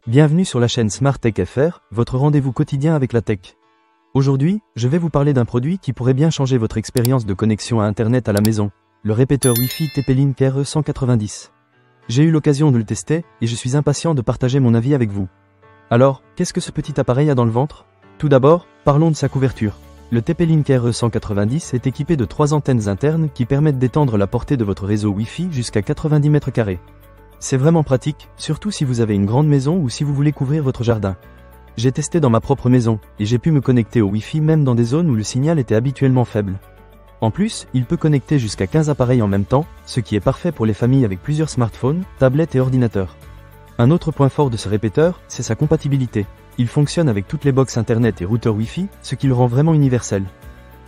Bienvenue sur la chaîne Smart Tech FR, votre rendez-vous quotidien avec la tech. Aujourd'hui, je vais vous parler d'un produit qui pourrait bien changer votre expérience de connexion à Internet à la maison, le répéteur Wi-Fi TP-Link RE190. J'ai eu l'occasion de le tester, et je suis impatient de partager mon avis avec vous. Alors, qu'est-ce que ce petit appareil a dans le ventre? Tout d'abord, parlons de sa couverture. Le TP-Link RE190 est équipé de 3 antennes internes qui permettent d'étendre la portée de votre réseau Wi-Fi jusqu'à 90 mètres carrés. C'est vraiment pratique, surtout si vous avez une grande maison ou si vous voulez couvrir votre jardin. J'ai testé dans ma propre maison, et j'ai pu me connecter au Wi-Fi même dans des zones où le signal était habituellement faible. En plus, il peut connecter jusqu'à 15 appareils en même temps, ce qui est parfait pour les familles avec plusieurs smartphones, tablettes et ordinateurs. Un autre point fort de ce répéteur, c'est sa compatibilité. Il fonctionne avec toutes les box internet et routeurs Wi-Fi, ce qui le rend vraiment universel.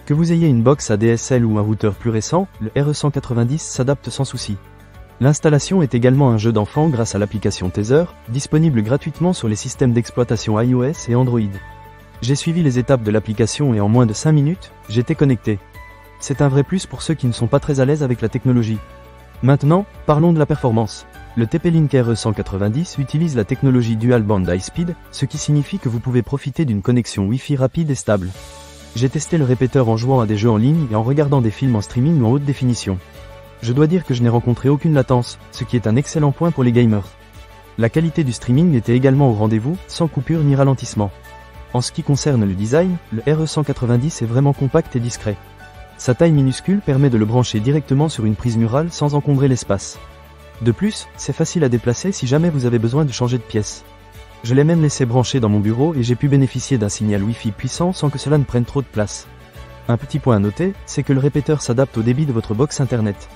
Que vous ayez une box ADSL ou un routeur plus récent, le RE190 s'adapte sans souci. L'installation est également un jeu d'enfant grâce à l'application Tether, disponible gratuitement sur les systèmes d'exploitation iOS et Android. J'ai suivi les étapes de l'application et en moins de 5 minutes, j'étais connecté. C'est un vrai plus pour ceux qui ne sont pas très à l'aise avec la technologie. Maintenant, parlons de la performance. Le TP-Link RE190 utilise la technologie Dual Band High Speed, ce qui signifie que vous pouvez profiter d'une connexion Wi-Fi rapide et stable. J'ai testé le répéteur en jouant à des jeux en ligne et en regardant des films en streaming en haute définition. Je dois dire que je n'ai rencontré aucune latence, ce qui est un excellent point pour les gamers. La qualité du streaming était également au rendez-vous, sans coupure ni ralentissement. En ce qui concerne le design, le RE190 est vraiment compact et discret. Sa taille minuscule permet de le brancher directement sur une prise murale sans encombrer l'espace. De plus, c'est facile à déplacer si jamais vous avez besoin de changer de pièce. Je l'ai même laissé brancher dans mon bureau et j'ai pu bénéficier d'un signal Wi-Fi puissant sans que cela ne prenne trop de place. Un petit point à noter, c'est que le répéteur s'adapte au débit de votre box internet.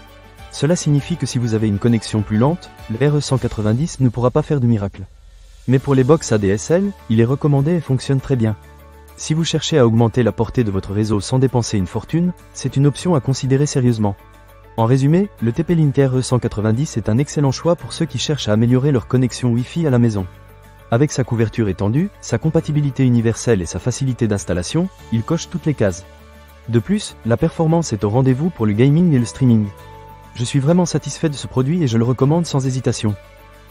Cela signifie que si vous avez une connexion plus lente, le RE190 ne pourra pas faire de miracle. Mais pour les box ADSL, il est recommandé et fonctionne très bien. Si vous cherchez à augmenter la portée de votre réseau sans dépenser une fortune, c'est une option à considérer sérieusement. En résumé, le TP-Link RE190 est un excellent choix pour ceux qui cherchent à améliorer leur connexion Wi-Fi à la maison. Avec sa couverture étendue, sa compatibilité universelle et sa facilité d'installation, il coche toutes les cases. De plus, la performance est au rendez-vous pour le gaming et le streaming. Je suis vraiment satisfait de ce produit et je le recommande sans hésitation.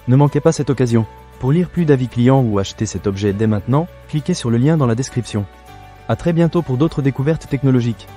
Ne manquez pas cette occasion. Pour lire plus d'avis clients ou acheter cet objet dès maintenant, cliquez sur le lien dans la description. À très bientôt pour d'autres découvertes technologiques.